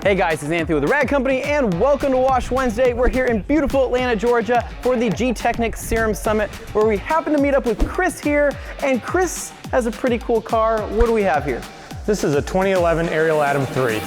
Hey guys, it's Anthony with the Rad Company and welcome to Wash Wednesday. We're here in beautiful Atlanta, Georgia for the Gtechniq Serum Summit where we happen to meet up with Chris here, and Chris has a pretty cool car. What do we have here? This is a 2011 Ariel Atom 3.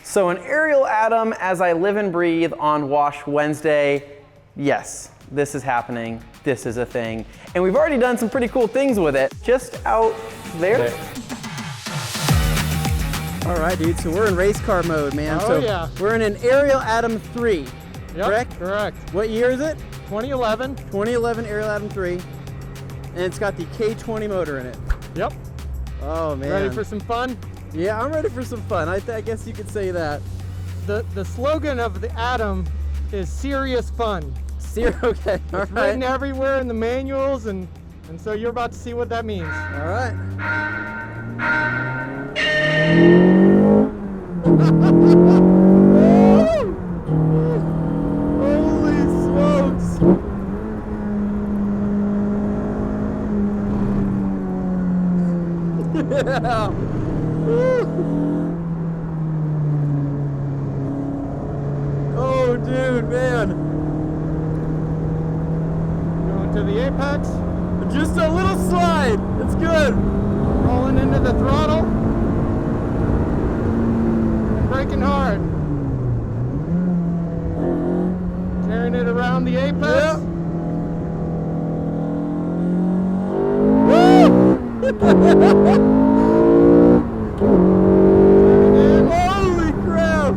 So an Ariel Atom as I live and breathe on Wash Wednesday. Yes, this is happening. This is a thing. And we've already done some pretty cool things with it. Just out there. All right, dude, so we're in race car mode, man. Oh, so yeah. We're in an Ariel Atom 3, Yep, correct? correct. What year is it? 2011. 2011 Ariel Atom 3. And it's got the K20 motor in it. Yep. Oh, man. Ready for some fun? Yeah, I'm ready for some fun. I guess you could say that. The slogan of the Atom is serious fun. Okay, all It's right. written everywhere in the manuals, and so you're about to see what that means. All right. Holy smokes! Yeah. Oh, dude, man. Going to the apex, Just a little slide. It's good. rolling into the throttle, braking hard. Carrying it around the apex. Yep. Holy crap!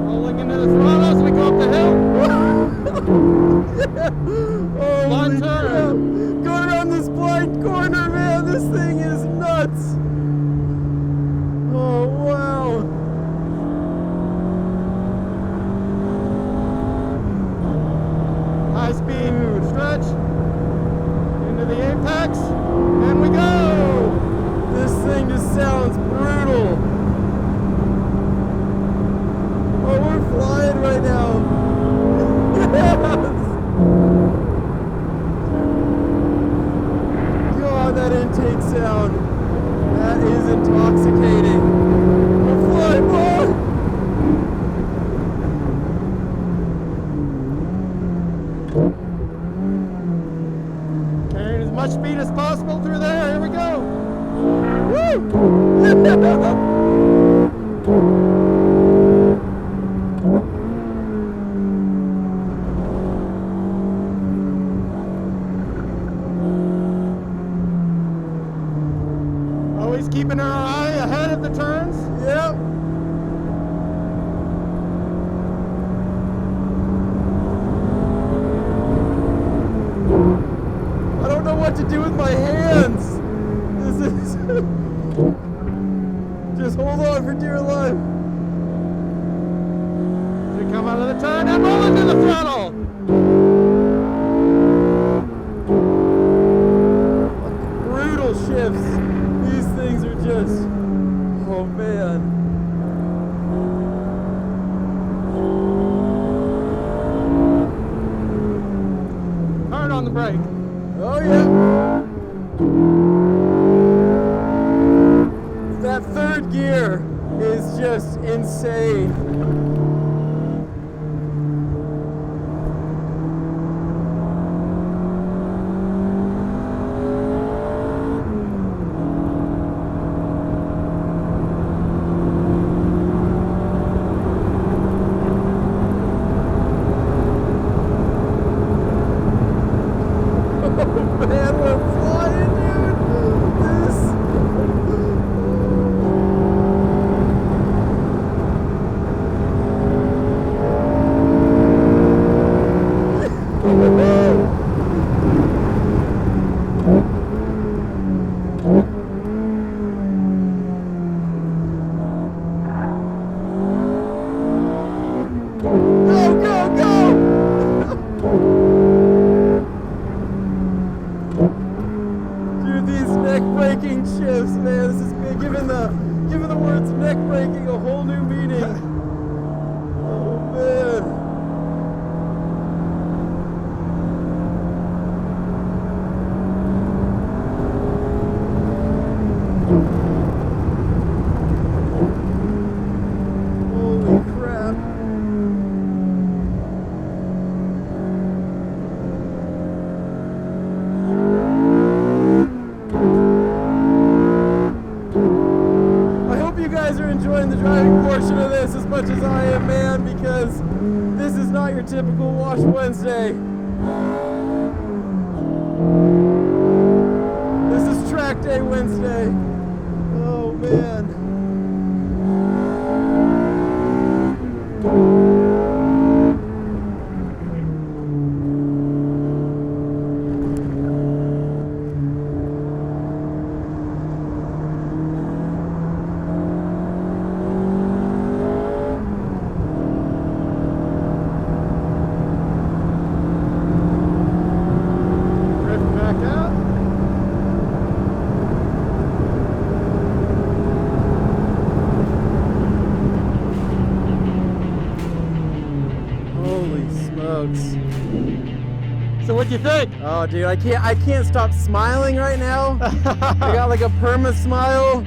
Rolling into the throttle as we go up the hill. Holy One turn. crap. Going around this blind corner, man. This thing is nuts. Oh, wow. High speed stretch into the apex, and we go! This thing just sounds brutal. Oh, we're flying right now. Yes. God, that intake sound. That is intoxicating. We're flying more. Carrying as much speed as possible through there. Here we go. Always keeping our eye ahead of the turns. Yep. I don't know what to do with my hands. This is just hold on for dear life. We come out of the turn and roll into the throttle. Brutal shifts. These things are just, oh man. Hard on the brake. Oh yeah. That third gear is just insane. Man, we're flying, dude. This. breaking shifts, man. This is giving the words neck breaking a whole new meaning. Oh man. Enjoying the driving portion of this as much as I am, man, because this is not your typical Wash Wednesday. This is track day Wednesday. Oh man. So what'd you think? Oh dude, I can't stop smiling right now. I got like a perma smile.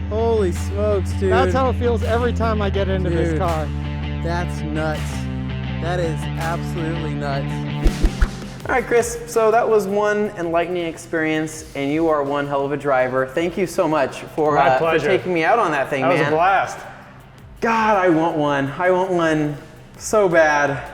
Holy smokes, dude. That's how it feels every time I get into this car. That's nuts. That is absolutely nuts. All right, Chris, so that was one enlightening experience, and you are one hell of a driver. Thank you so much for taking me out on that thing, man. That was a blast. God, I want one. I want one so bad.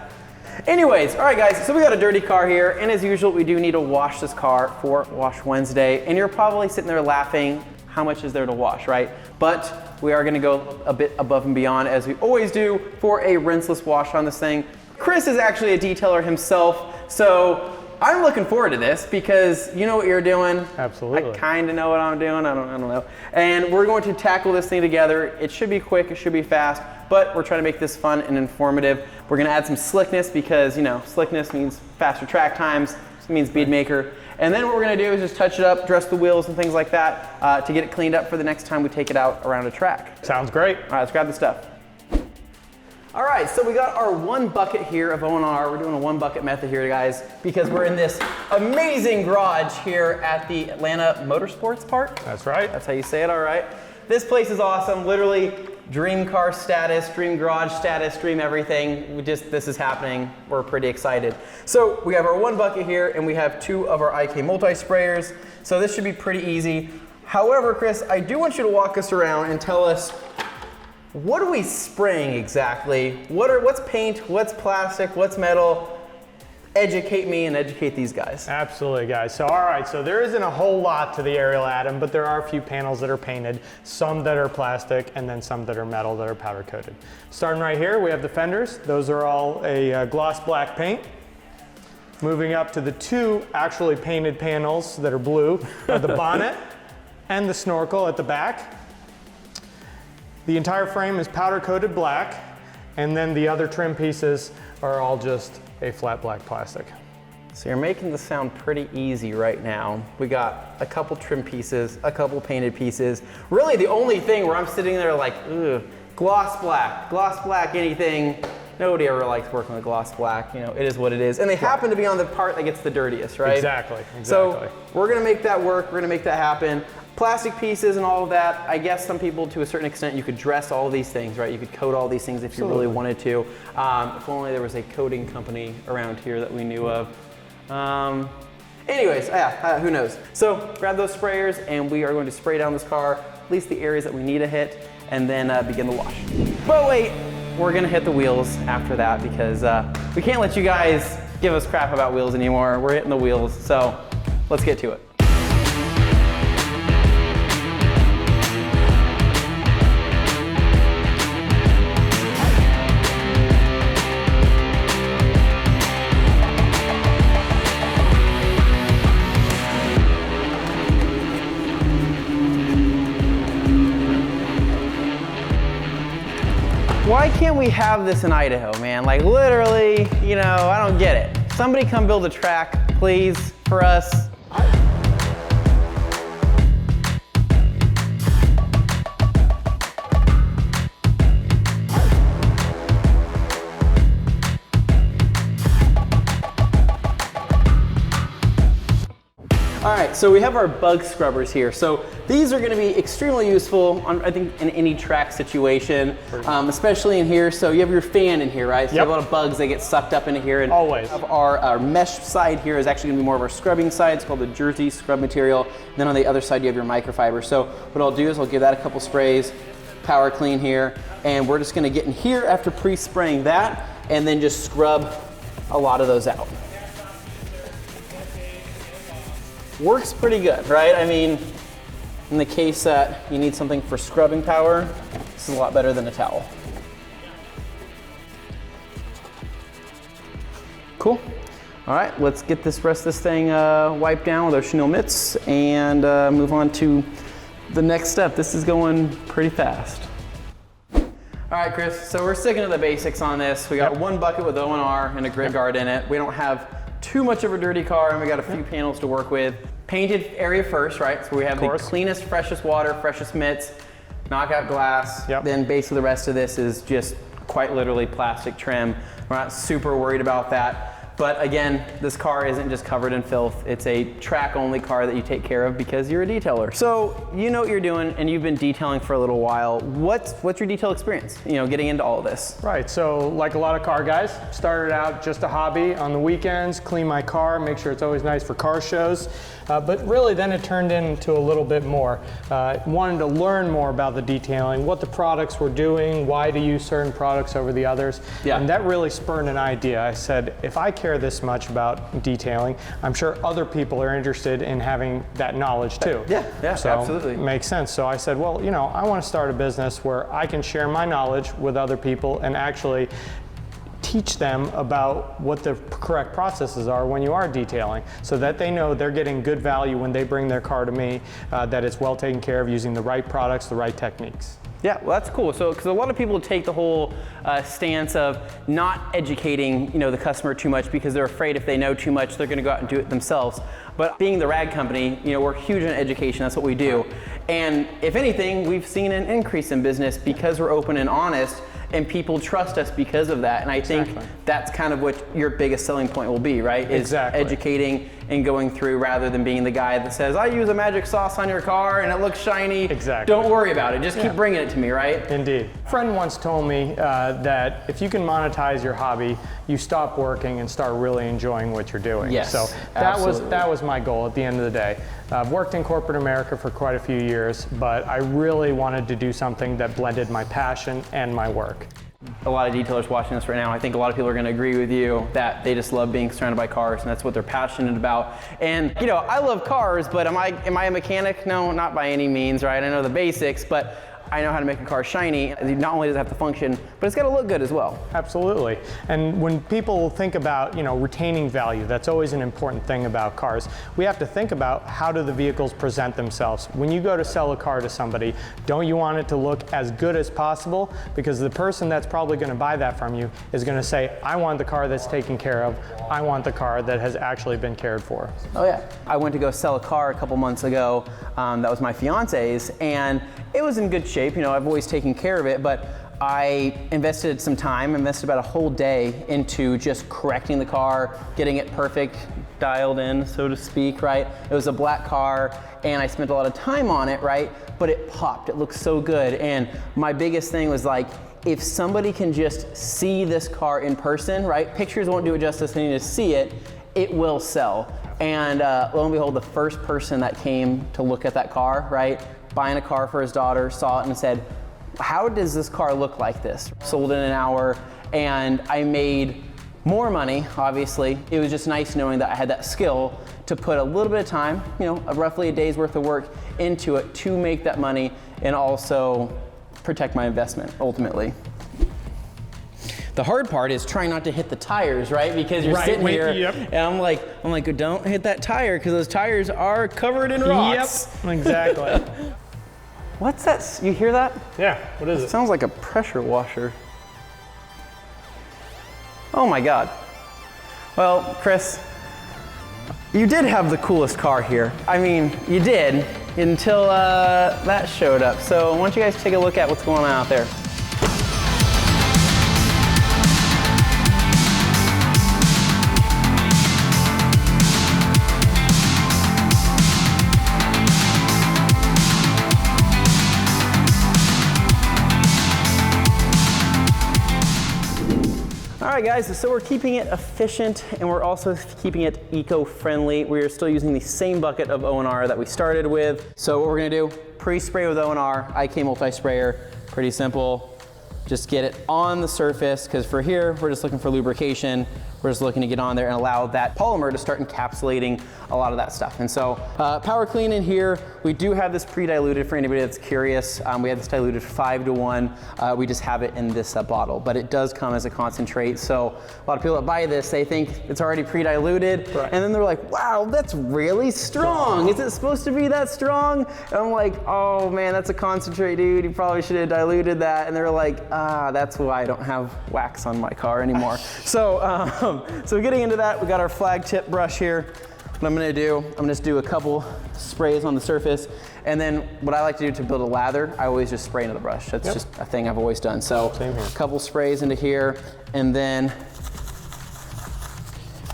Anyways, all right guys, so we got a dirty car here, and as usual, we do need to wash this car for Wash Wednesday, and you're probably sitting there laughing, how much is there to wash, right? But we are gonna go a bit above and beyond, as we always do, for a rinseless wash on this thing. Chris is actually a detailer himself, so I'm looking forward to this because you know what you're doing. Absolutely. I kind of know what I'm doing, I don't know. And we're going to tackle this thing together. It should be quick, it should be fast, but we're trying to make this fun and informative. We're gonna add some slickness because, you know, slickness means faster track times, it means Bead Maker. And then what we're gonna do is just touch it up, dress the wheels and things like that to get it cleaned up for the next time we take it out around a track. Sounds great. All right, let's grab the stuff. All right, so we got our one bucket here of ONR. We're doing a one bucket method here, guys, because we're in this amazing garage here at the Atlanta Motorsports Park. That's right. That's how you say it, all right. This place is awesome, literally dream car status, dream garage status, dream everything. This is happening. We're pretty excited. So we have our one bucket here and we have two of our IK multi-sprayers. So this should be pretty easy. However, Chris, I do want you to walk us around and tell us, what are we spraying exactly? What's paint, what's plastic, what's metal? Educate me and educate these guys. Absolutely, guys. So, all right, so there isn't a whole lot to the Ariel Atom, but there are a few panels that are painted, some that are plastic, and then some that are metal that are powder coated. Starting right here, we have the fenders. Those are all a gloss black paint. Moving up to the two actually painted panels that are blue, are the bonnet and the snorkel at the back. The entire frame is powder coated black, and then the other trim pieces are all just a flat black plastic. So you're making this sound pretty easy right now. We got a couple trim pieces, a couple painted pieces. Really the only thing where I'm sitting there like, ugh, gloss black, anything. Nobody ever likes working with gloss black, you know, it is what it is. And they happen to be on the part that gets the dirtiest, right? Exactly. So we're gonna make that work, we're gonna make that happen. Plastic pieces and all of that, I guess some people, to a certain extent, you could dress all of these things, right? You could coat all these things if you really wanted to. If only there was a coating company around here that we knew of. Anyways, who knows? So grab those sprayers and we are going to spray down this car, at least the areas that we need to hit, and then begin the wash. But wait, we're gonna hit the wheels after that because we can't let you guys give us crap about wheels anymore. We're hitting the wheels, so let's get to it. Why can't we have this in Idaho, man? Like literally, you know, I don't get it. Somebody come build a track, please, for us. so we have our bug scrubbers here. So these are going to be extremely useful, I think, in any track situation, especially in here. So you have your fan in here, right? So you have a lot of bugs that get sucked up into here. And always. Our mesh side here is actually going to be more of our scrubbing side. It's called the Jersey scrub material. And then on the other side, you have your microfiber. So what I'll do is I'll give that a couple sprays, power clean here, and we're just going to get in here after pre-spraying that, and then just scrub a lot of those out. Works pretty good, right? I mean, in the case that you need something for scrubbing power, this is a lot better than a towel. Cool. All right, let's get this rest of this thing wiped down with our chenille mitts and move on to the next step. This is going pretty fast. All right, Chris, so we're sticking to the basics on this. We got one bucket with ONR and a grid guard in it. We don't have too much of a dirty car, and we got a few panels to work with. Painted area first, right? So we have the cleanest, freshest water, freshest mitts, knockout glass. Then basically the rest of this is just quite literally plastic trim. We're not super worried about that. But again, this car isn't just covered in filth. It's a track-only car that you take care of because you're a detailer. So you know what you're doing, and you've been detailing for a little while. What's your detail experience, you know, getting into all of this? Right, so like a lot of car guys, started out just a hobby on the weekends, clean my car, make sure it's always nice for car shows. But really then it turned into a little bit more. Wanted to learn more about the detailing, what the products were doing, why to use certain products over the others. And that really spurred an idea. I said, if I care this much about detailing, I'm sure other people are interested in having that knowledge too. So absolutely. Makes sense. So I said, well, you know, I want to start a business where I can share my knowledge with other people and actually teach them about what the correct processes are when you are detailing, so that they know they're getting good value when they bring their car to me, that it's well taken care of using the right products, the right techniques. Yeah, well, that's cool. So, because a lot of people take the whole stance of not educating, you know, the customer too much because they're afraid if they know too much, they're going to go out and do it themselves. But being the rag company, you know, we're huge in education. That's what we do. And if anything, we've seen an increase in business because we're open and honest, and people trust us because of that. And I think that's kind of what your biggest selling point will be, right? Is educating and going through, rather than being the guy that says, I use a magic sauce on your car and it looks shiny. Don't worry about it. Just keep bringing it to me, right? Indeed. A friend once told me that if you can monetize your hobby, you stop working and start really enjoying what you're doing. So that was my goal at the end of the day. I've worked in corporate America for quite a few years, but I really wanted to do something that blended my passion and my work. A lot of detailers watching this right now, I think a lot of people are going to agree with you that they just love being surrounded by cars, and that's what they're passionate about. And you know, I love cars, but am I a mechanic? No, not by any means, right? I know the basics, but I know how to make a car shiny. Not only does it have to function, but it's got to look good as well. Absolutely. And when people think about, you know, retaining value, that's always an important thing about cars. We have to think about, how do the vehicles present themselves? When you go to sell a car to somebody, don't you want it to look as good as possible? Because the person that's probably going to buy that from you is going to say, I want the car that's taken care of. I want the car that has actually been cared for. Oh yeah. I went to go sell a car a couple months ago. That was my fiance's, and it was in good shape. You know, I've always taken care of it, but I invested some time, invested about a whole day into just correcting the car, getting it perfect, dialed in, so to speak, right? It was a black car, and I spent a lot of time on it, right? But it popped, it looked so good. And my biggest thing was like, if somebody can just see this car in person, right? Pictures won't do it justice, they need to see it, it will sell. And lo and behold, the first person that came to look at that car, right? Buying a car for his daughter, saw it and said, how does this car look like this? Sold in an hour, and I made more money, obviously. It was just nice knowing that I had that skill to put a little bit of time, you know, roughly a day's worth of work into it to make that money and also protect my investment, ultimately. The hard part is trying not to hit the tires, right? Because you're sitting here, and I'm like, don't hit that tire, because those tires are covered in rocks. Yep, exactly. What's that? You hear that? Yeah, what is it? It sounds like a pressure washer. Oh my God. Well, Chris, you did have the coolest car here. I mean, you did, until that showed up. So why don't you guys take a look at what's going on out there. All right guys, so we're keeping it efficient and we're also keeping it eco-friendly. We are still using the same bucket of ONR that we started with. So what we're gonna do, pre-spray with ONR, IK multi-sprayer, pretty simple. Just get it on the surface, because for here, we're just looking for lubrication. We're just looking to get on there and allow that polymer to start encapsulating a lot of that stuff. And so power clean in here, we do have this pre-diluted for anybody that's curious. We have this diluted 5:1. We just have it in this bottle, but it does come as a concentrate. So a lot of people that buy this, they think it's already pre-diluted. Right. And then they're like, wow, that's really strong. Is it supposed to be that strong? And I'm like, oh man, that's a concentrate, dude. You probably should have diluted that. And they're like, that's why I don't have wax on my car anymore. So getting into that, we got our flag tip brush here. What I'm gonna do, I'm gonna just do a couple sprays on the surface, and then what I like to do to build a lather, I always just spray into the brush. That's just a thing I've always done. So a couple sprays into here, and then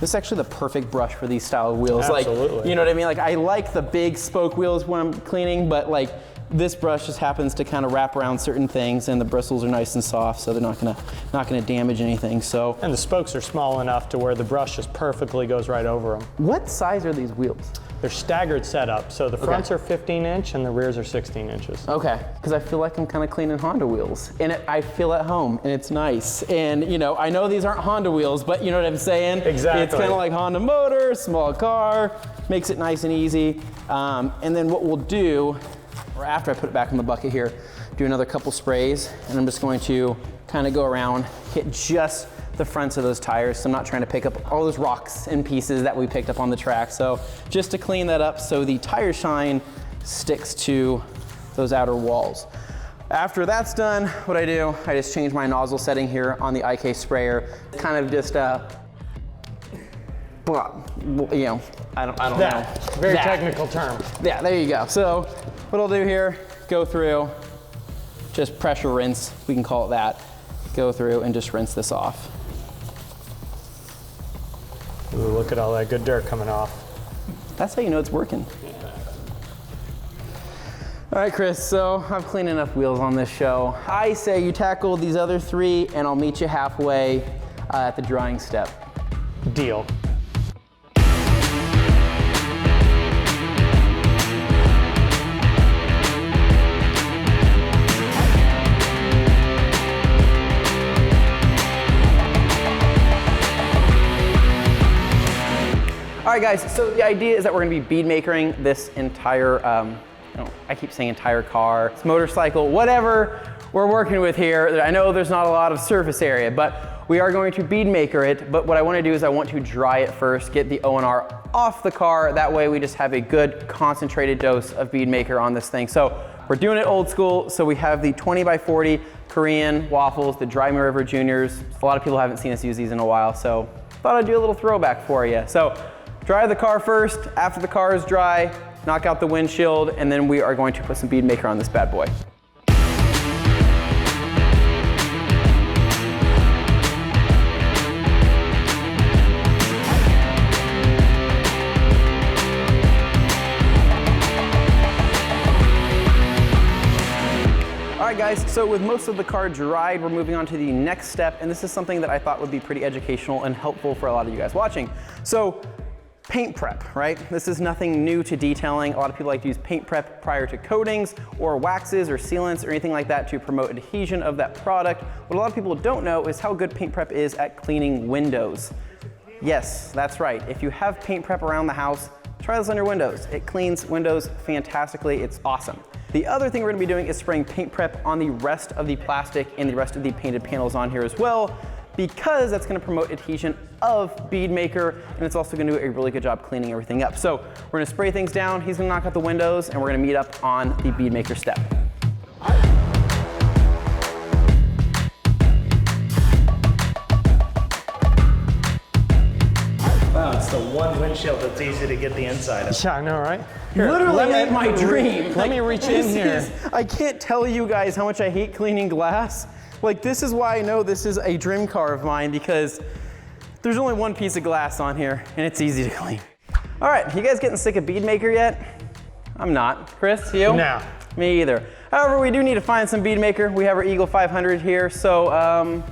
this is actually the perfect brush for these style of wheels. Absolutely. Like, you know what I mean? Like, I like the big spoke wheels when I'm cleaning, but like, this brush just happens to kind of wrap around certain things, and the bristles are nice and soft, so they're not gonna damage anything. So, and the spokes are small enough to where the brush just perfectly goes right over them. what size are these wheels? They're staggered setup, so the fronts are 15-inch and the rears are 16 inches. Okay, because I feel like I'm kind of cleaning Honda wheels, and I feel at home, and it's nice. And you know, I know these aren't Honda wheels, but you know what I'm saying? Exactly. It's kind of like Honda motor, small car, makes it nice and easy. And then what we'll do, or after I put it back in the bucket here, do another couple sprays, and I'm just going to kind of go around, hit just the fronts of those tires. So I'm not trying to pick up all those rocks and pieces that we picked up on the track. So just to clean that up so the tire shine sticks to those outer walls. After that's done, what I do, I just change my nozzle setting here on the IK sprayer. Kind of just, you know, I don't know. Very technical term. Yeah, there you go. So what I'll do here, go through, just pressure rinse, we can call it that. Go through and just rinse this off. Ooh, look at all that good dirt coming off. That's how you know it's working. All right, Chris, so I've cleaned enough wheels on this show. I say you tackle these other three and I'll meet you halfway at the drying step. Deal. All right, guys, so the idea is that we're gonna be bead makering this entire, I keep saying entire car, motorcycle, whatever we're working with here. I know there's not a lot of surface area, but we are going to bead maker it. But what I wanna do is I want to dry it first, get the ONR off the car. That way we just have a good concentrated dose of bead maker on this thing. So we're doing it old school. So we have the 20x40 Korean waffles, the Dry Me River Juniors. A lot of people haven't seen us use these in a while, so thought I'd do a little throwback for you. So dry the car first. After the car is dry, knock out the windshield, and then we are going to put some bead maker on this bad boy. All right guys, so with most of the car dried, we're moving on to the next step, and this is something that I thought would be pretty educational and helpful for a lot of you guys watching. So paint prep, right? This is nothing new to detailing. A lot of people like to use paint prep prior to coatings or waxes or sealants or anything like that to promote adhesion of that product. What a lot of people don't know is how good paint prep is at cleaning windows. Yes, that's right. If you have paint prep around the house, try this on your windows. It cleans windows fantastically. It's awesome. The other thing we're gonna be doing is spraying paint prep on the rest of the plastic and the rest of the painted panels on here as well, because that's gonna promote adhesion of Bead Maker, and it's also gonna do a really good job cleaning everything up. So we're gonna spray things down, he's gonna knock out the windows, and we're gonna meet up on the Bead Maker step. Wow, it's the one windshield that's easy to get the inside of. Yeah, I know, right? Literally my dream. Let me reach in here. I can't tell you guys how much I hate cleaning glass. Like, this is why I know this is a dream car of mine, because there's only one piece of glass on here and it's easy to clean. All right, you guys getting sick of Bead Maker yet? I'm not. Chris, you? No. Me either. However, we do need to find some Bead Maker. We have our Eagle 500 here, so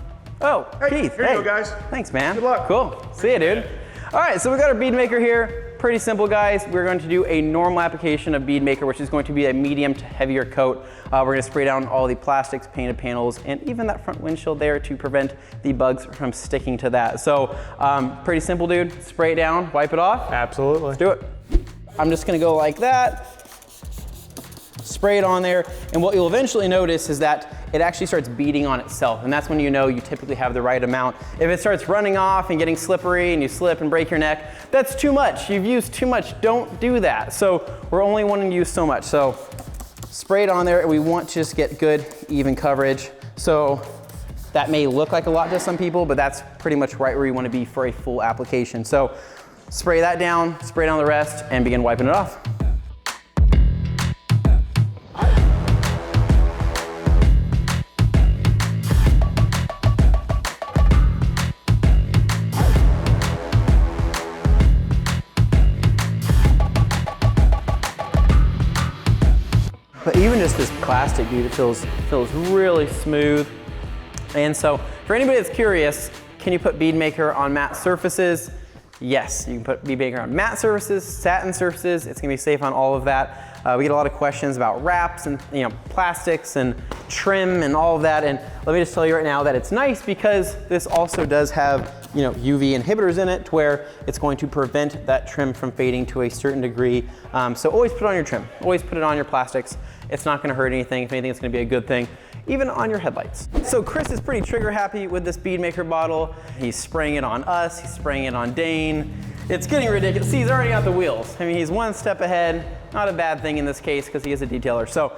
Oh, Hey, Keith. here you go, guys. Thanks, man. Good luck. Cool. See you, dude. All right, so we got our Bead Maker here. Pretty simple, guys. We're going to do a normal application of Bead Maker, which is going to be a medium to heavier coat. We're going to spray down all the plastics, painted panels, and even that front windshield there to prevent the bugs from sticking to that. So pretty simple, dude. Spray it down, wipe it off. Absolutely. Let's do it. I'm just going to go like that. Spray it on there, and what you'll eventually notice is that it actually starts beading on itself, and that's when you know you typically have the right amount. If it starts running off and getting slippery and you slip and break your neck, that's too much. You've used too much. Don't do that. So we're only wanting to use so much. So spray it on there, and we want to just get good, even coverage. So that may look like a lot to some people, but that's pretty much right where you want to be for a full application. So spray that down, spray down the rest, and begin wiping it off. But even just this plastic, dude, it feels really smooth. And so for anybody that's curious, can you put Bead Maker on matte surfaces? Yes, you can put Bead Maker on matte surfaces, satin surfaces. It's gonna be safe on all of that. We get a lot of questions about wraps and plastics and trim and all of that. And let me just tell you right now that it's nice because this also does have UV inhibitors in it to where it's going to prevent that trim from fading to a certain degree. So always put it on your trim. Always put it on your plastics. It's not gonna hurt anything. If anything, it's gonna be a good thing, even on your headlights. So Chris is pretty trigger happy with this Bead Maker bottle. He's spraying it on us. He's spraying it on Dane. It's getting ridiculous. See, he's already got the wheels. I mean, he's one step ahead. Not a bad thing in this case because he is a detailer. So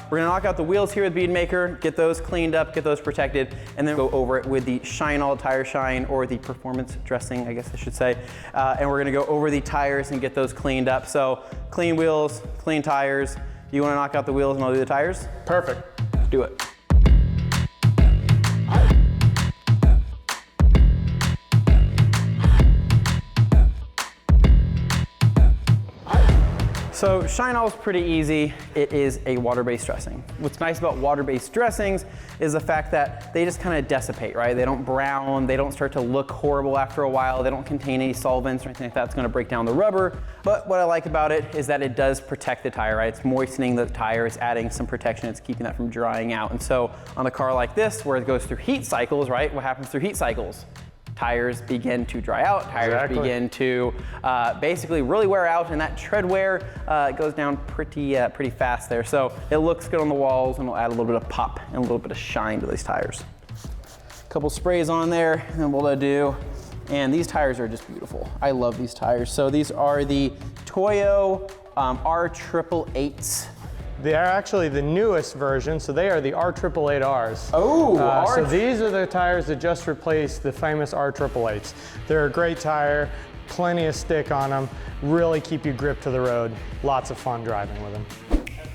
we're gonna knock out the wheels here with Bead Maker, get those cleaned up, get those protected, and then go over it with the Shine All Tire Shine, or the performance dressing, I guess I should say. And we're gonna go over the tires and get those cleaned up. So clean wheels, clean tires. You wanna knock out the wheels and I'll do the tires? Perfect. Let's do it. So Shine All is pretty easy. It is a water-based dressing. What's nice about water-based dressings is the fact that they just kind of dissipate, right? They don't brown, they don't start to look horrible after a while, they don't contain any solvents or anything like that that's gonna break down the rubber. But what I like about it is that it does protect the tire, right? It's moistening the tire, it's adding some protection, it's keeping that from drying out. And so on a car like this, where it goes through heat cycles, right? What happens through heat cycles? Tires begin to dry out, tires begin to basically really wear out, and that tread wear goes down pretty fast there. So it looks good on the walls, and we'll add a little bit of pop and a little bit of shine to these tires. A couple sprays on there, and we'll do. And these tires are just beautiful. I love these tires. So these are the Toyo R888s. They are actually the newest version, so they are the R888Rs. Oh, so these are the tires that just replaced the famous R888s. They're a great tire, plenty of stick on them, really keep you gripped to the road. Lots of fun driving with them.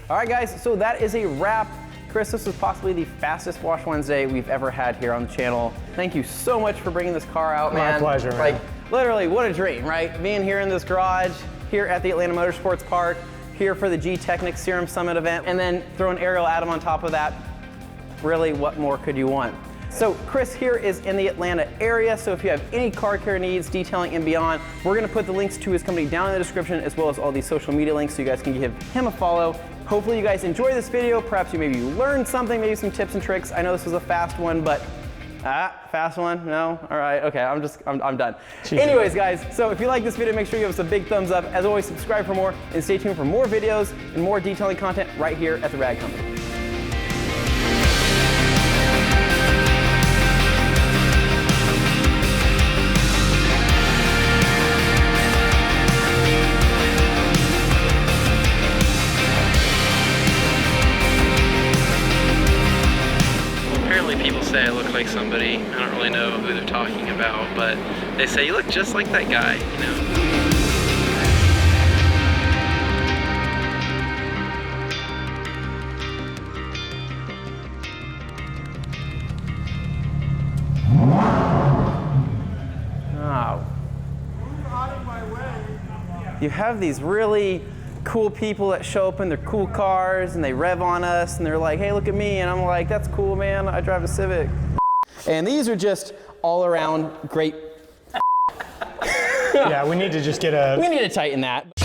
All right, guys, so that is a wrap. Chris, this was possibly the fastest Wash Wednesday we've ever had here on the channel. Thank you so much for bringing this car out, man. My pleasure, man. Like, literally, what a dream, right? Being here in this garage, here at the Atlanta Motorsports Park, here for the Gtechniq Serum Summit event, and then throw an Ariel Atom on top of that. Really, what more could you want? So Chris here is in the Atlanta area, so if you have any car care needs, detailing and beyond, we're gonna put the links to his company down in the description, as well as all these social media links, so you guys can give him a follow. Hopefully you guys enjoy this video. Perhaps you maybe learned something, maybe some tips and tricks. I know this was a fast one, but fast one? No? All right, okay, I'm done. Jeez. Anyways, guys, so if you like this video, make sure you give us a big thumbs up. As always, subscribe for more, and stay tuned for more videos and more detailing content right here at The Rag Company. People say I look like somebody. I don't really know who they're talking about, but they say you look just like that guy, Oh. Move out of my way. You have these really cool people that show up in their cool cars and they rev on us and they're like, hey, look at me. And I'm like, that's cool, man. I drive a Civic. And these are just all around great. Yeah, we need to just get a... We need to tighten that.